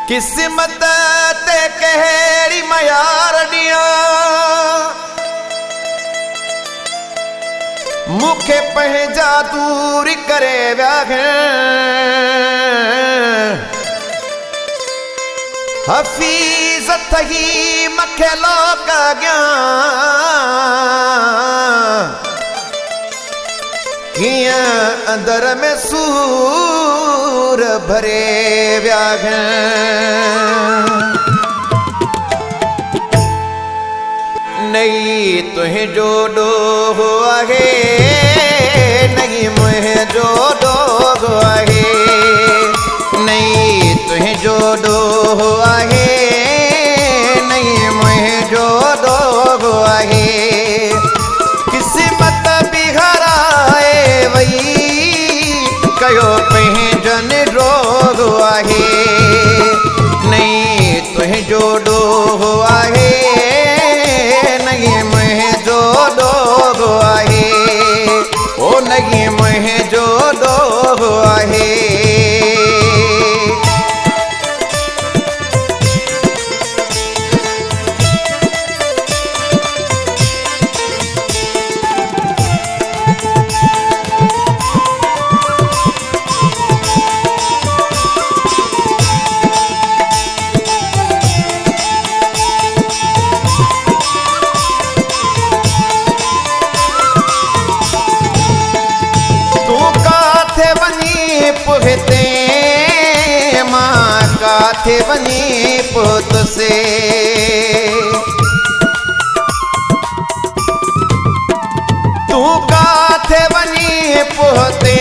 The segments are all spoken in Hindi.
किस्मत ते कहड़ी मयारड़िया मुखे पंहिंजा दूर करे विया हफीज़ थी मखे लोक अॻियां कीअं अंदर में सूर भरे विया नहीं तुंहिंजो ॾोहो आहे नहीं मुंहिंजो ॾोहो आहे नहीं तुंहिंजो ॾोहो आहे नहीं मुंहिंजो ॾोहो आहे किस्मत बिहराए वई कयो पंहिंजनि ॾोहो आहे नहीं तुंहिंजो ॾोहो आहे नहीं मुंहिंजो ॾोहो आहे ओ नहीं मुंहिंजो ॾोहो आहे पुहते मां काथे वनी पुत से तू काथे वनी पुहते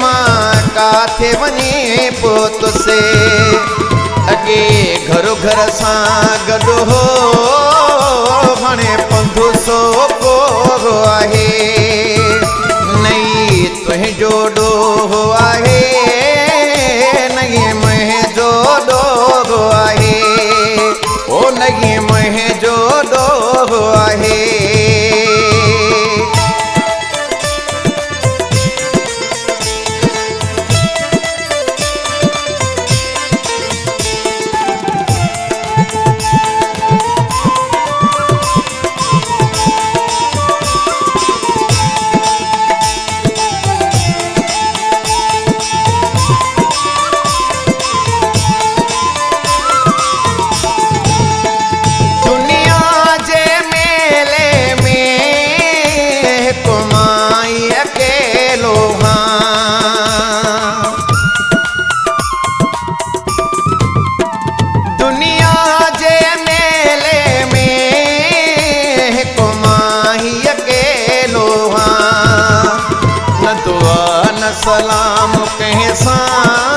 मां काथे वनी पुत से अगे घरो घर सां गॾु हो हाणे पंधु सो को आहे नहीं तुंहिंजो ॾोहो आहे नहीं मुंहिंजो ॾोहो आहे ओ नहीं मुंहिंजो ॾोहो आहे सलाम कंहिं सां